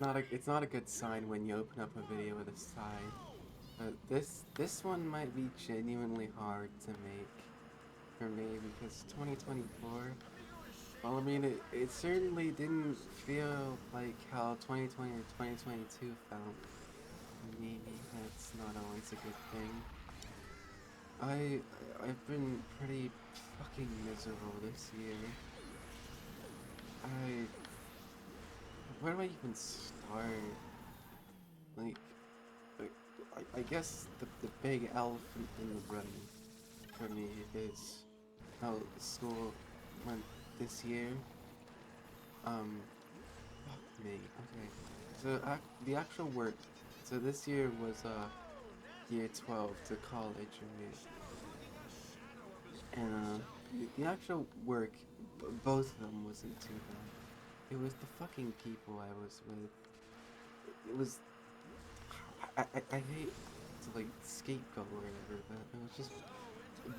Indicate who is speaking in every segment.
Speaker 1: it's not a good sign when you open up a video with a sigh. But this one might be genuinely hard to make for me because 2024. Well, I mean, it certainly didn't feel like how 2020 or 2022 felt. Maybe that's not always a good thing. I I've been pretty fucking miserable this year. I where do I even start? Like, I, I guess the big elephant in the room for me is how school went this year. Um, Fuck me. Okay, so the actual work. So this year was year 12 to college, right? And the actual work, both of them wasn't too bad. It was the fucking people I was with. It was I hate to like scapegoat or whatever, but it was just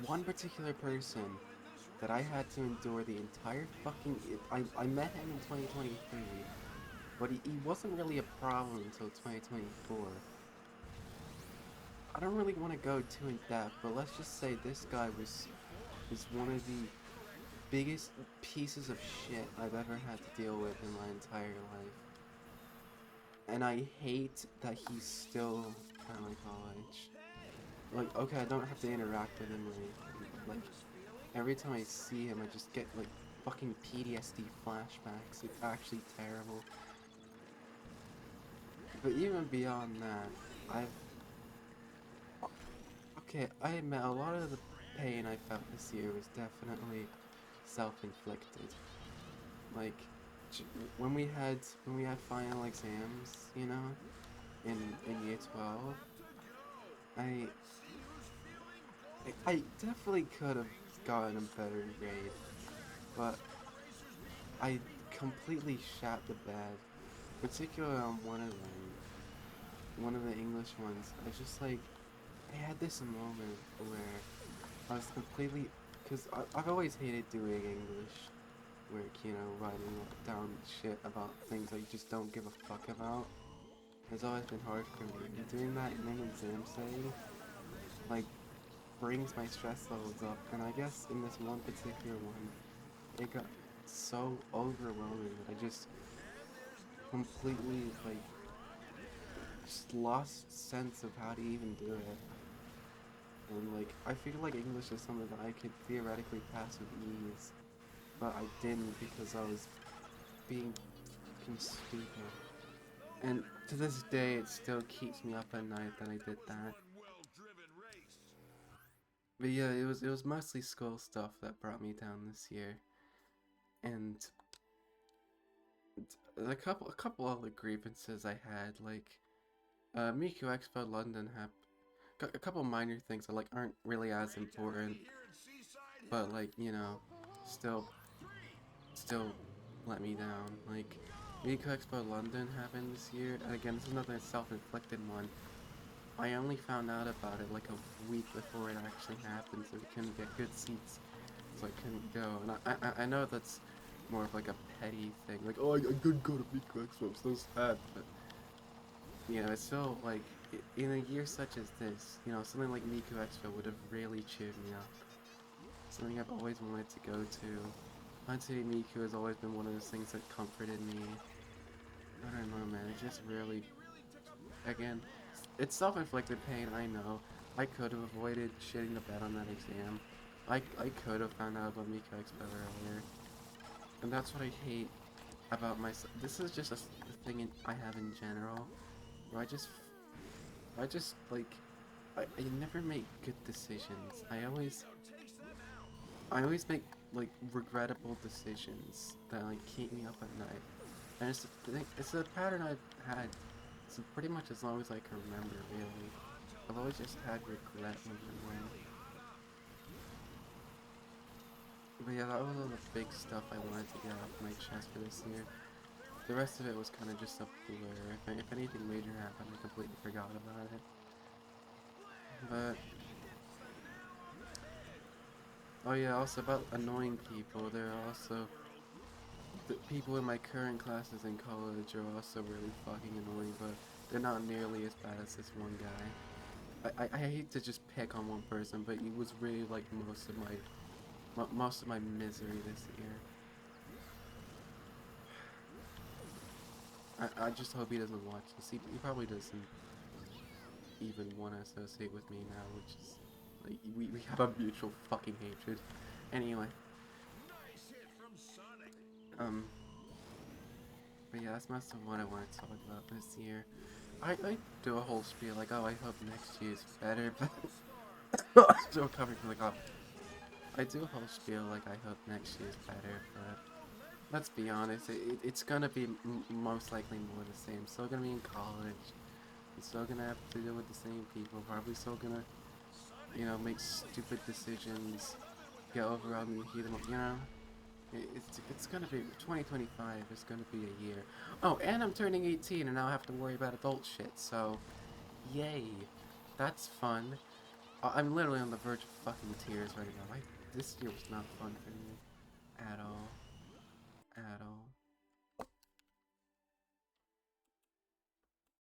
Speaker 1: one particular person that I had to endure the entire fucking. I met him in 2023, but he wasn't really a problem until 2024. I don't really want to go too in depth, but let's just say this guy was one of the biggest pieces of shit I've ever had to deal with in my entire life. And I hate that he's still at my college. Like, okay, I don't have to interact with him or anything, but like, every time I see him, I just get like fucking PTSD flashbacks. It's actually terrible. But even beyond that, I've okay, I admit a lot of the pain I felt this year was definitely self-inflicted. Like when we had final exams, you know, in year 12, I I definitely could have gotten a better grade, but I completely shat the bed, particularly on one of them, one of the English ones. I just like I had this moment where I was completely because I've always hated doing English work, you know, writing down shit about things I just don't give a fuck about. It's always been hard for me, and doing that in an exam setting, like, brings my stress levels up. And I guess in this one particular one, it got so overwhelming that I just completely, like, just lost sense of how to even do it. And, like, I feel like English is something that I could theoretically pass with ease, but I didn't because I was being fucking stupid. And to this day, it still keeps me up at night that I did that. But yeah, it was mostly school stuff that brought me down this year, and a couple other grievances I had, like Miku Expo London have a couple minor things that like aren't really as important, but like still still let me down. Like Miku Expo London happened this year, and again, this is another self-inflicted one. I only found out about it like a week before it actually happened, so we couldn't get good seats, so I couldn't go. And I know that's more of like a petty thing, like oh I couldn't go to Miku Expo, I'm so sad. But it's still like in a year such as this, something like Miku Expo would have really cheered me up. Something I've always wanted to go to. Hansei Miku has always been one of those things that comforted me. I don't know, man. It just really, again, it's self-inflicted pain. I know. I could have avoided shitting the bed on that exam. I could have found out about Miku Expo earlier, and that's what I hate about myself. This is just a thing I have in general, where I just like, I never make good decisions. I always make like regrettable decisions that like keep me up at night. And it's a pattern I've had so pretty much as long as I can remember, really. I've always just had regret when I win. But yeah, that was all the big stuff I wanted to get off my chest for this year. The rest of it was kind of just a blur. If anything major happened, I completely forgot about it. But oh yeah, also about annoying people. There are also the people in my current classes in college are also really fucking annoying, but they're not nearly as bad as this one guy. I hate to just pick on one person, but he was really like most of my misery this year. I just hope he doesn't watch this. He probably doesn't even want to associate with me now, which is like we have a mutual fucking hatred. Anyway, um, but yeah, that's most of what I want to talk about this year. I do a whole spiel like, oh, I hope next year's better, but still coming from the cop. I do a whole spiel like I hope next year's better, but let's be honest, it's gonna be most likely more the same. Still gonna be in college. I'm still gonna have to deal with the same people. Probably still gonna, make stupid decisions, get overwhelmed and heat them up. It's gonna be 2025 is gonna be a year. Oh, and I'm turning 18 and now I have to worry about adult shit. So, yay, that's fun. I'm literally on the verge of fucking tears right now. This year was not fun for me at all.